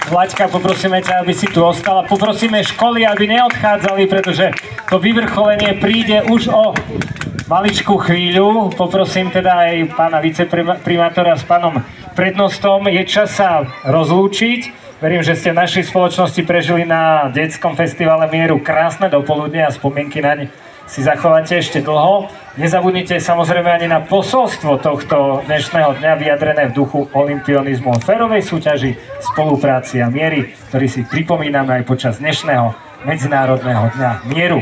Vlaďka, poprosíme ťa, aby si tu ostala. Poprosíme školy, aby neodchádzali, pretože to vyvrcholenie príde už o maličkú chvíľu. Poprosím teda aj pána viceprimátora s pánom prednostom. Je čas sa rozlúčiť. Verím, že ste v našej spoločnosti prežili na detskom festivale Mieru krásne dopoludne a spomienky naň si zachováte ešte dlho. Nezabudnite samozrejme ani na posolstvo tohto dnešného dňa vyjadrené v duchu olympionizmu, férovej súťaži, spolupráci a miery, ktorý si pripomíname aj počas dnešného Medzinárodného дня миру.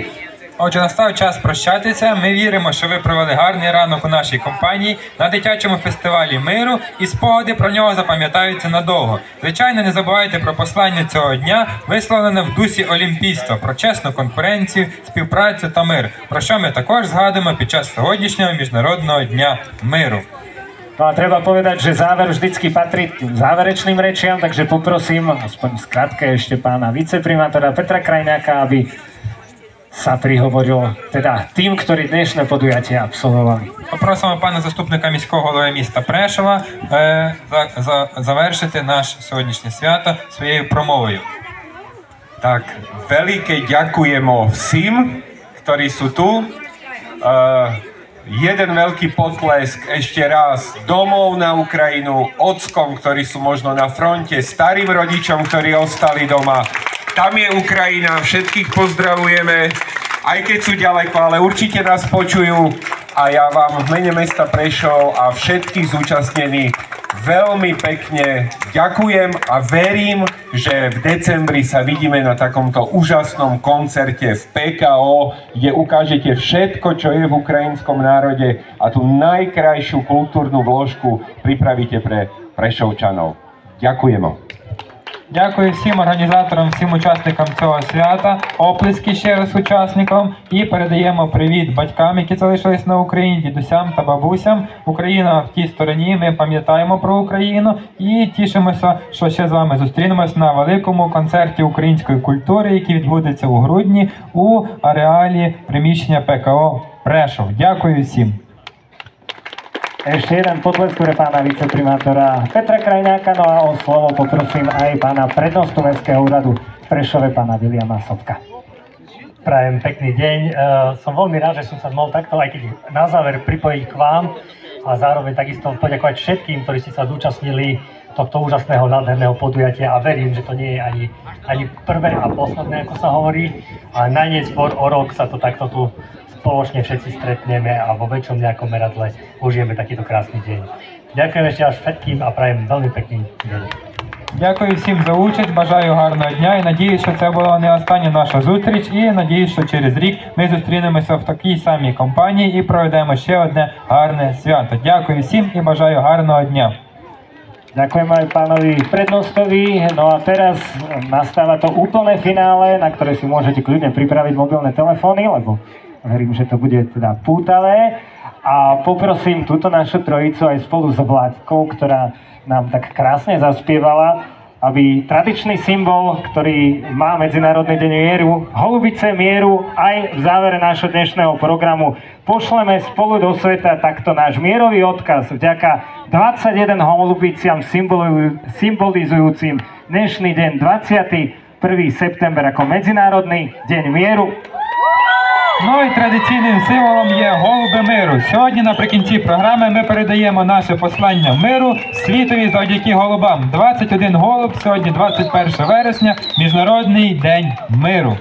Отже, настав час прощатися. Ми віримо, що ви провели гарний ранок у нашій компанії на дитячому фестивалі миру, і спогади про нього запам'ятаються надовго. Звичайно, не забувайте про послання цього дня, висловлене в дусі олімпійства, про чесну конкуренцію, співпрацю та мир, про що ми також згадуємо під час сьогоднішнього Міжнародного дня миру. No a treba povedať, že záver vždycky patrí záverečným rečiam, takže poprosím aspoň skrátke ešte pána viceprimátora Petra Krajňáka, aby sa prihovoril teda tým, ktorí dnešné podujatie absolvovali. Попросимо пана заступника міського голови міста Прешова завершити наше сьогоднішнє свято своєю промовою. Tak, veľké ďakujeme všim, ktorí sú tu. Jeden veľký potlesk ešte raz domov na Ukrajinu, ockom, ktorí sú možno na fronte, starým rodičom, ktorí ostali doma. Tam je Ukrajina, všetkých pozdravujeme, aj keď sú ďaleko, ale určite nás počujú. A ja vám v mene mesta Prešov a všetkých zúčastnených veľmi pekne ďakujem a verím, že v decembri sa vidíme na takomto úžasnom koncerte v PKO, kde ukážete všetko, čo je v ukrajinskom národe a tú najkrajšiu kultúrnu vložku pripravíte pre Prešovčanov. Ďakujem. Дякую всім організаторам, всім учасникам цього свята, оплески ще раз учасникам і передаємо привіт батькам, які залишились на Україні, дідусям та бабусям. Україна в тій стороні, ми пам'ятаємо про Україну і тішимося, що ще з вами зустрінемось на великому концерті української культури, який відбудеться у грудні у ареалі приміщення ПКО Прешов. Дякую всім. Ešte jeden potlesk pre pána viceprimátora Petra Krajňáka, no a o slovo poprosím aj pána prednostu Mestského úradu v Prešove, pána Viliama Sobka. Prajem pekný deň. Som veľmi rád, že som sa mohol takto aj keď na záver pripojiť k vám a zároveň takisto poďakovať všetkým, ktorí ste sa zúčastnili tohto úžasného, nádherného podujatia a verím, že to nie je ani prvé a posledné, ako sa hovorí, a najneskôr o rok sa to takto tu spoločne všetci stretneme a vo väčšom nejakom meradle užijeme takýto krásny deň. Ďakujem ešte raz všetkým a prajem veľmi pekný deň. Дякую всім за участь, бажаю гарного дня і надіюсь, що це була не остання наша зустріч і надіюсь, що через рік ми зустрінемося в такій самій компанії і проведемо ще одне гарне свято. Дякую всім і бажаю гарного дня. Ďakujem aj pánovi prednostovi. No a teraz nastáva to úplné finále, na ktoré si môžete kľudne pripraviť mobilné telefóny, lebo verím, že to bude teda pútavé. A poprosím túto našu trojicu aj spolu s Vláďkou, ktorá nám tak krásne zaspievala, aby tradičný symbol, ktorý má Medzinárodný deň mieru, holubice mieru, aj v závere nášho dnešného programu pošleme spolu do sveta takto náš mierový odkaz vďaka 21 holubiciam symbolizujúcim dnešný deň 21. september ako Medzinárodný deň mieru. Ну і традиційним символом є голуби миру. Сьогодні наприкінці програми ми передаємо наше послання миру світові завдяки голубам. 21 голуб, сьогодні 21 вересня, Міжнародний день миру.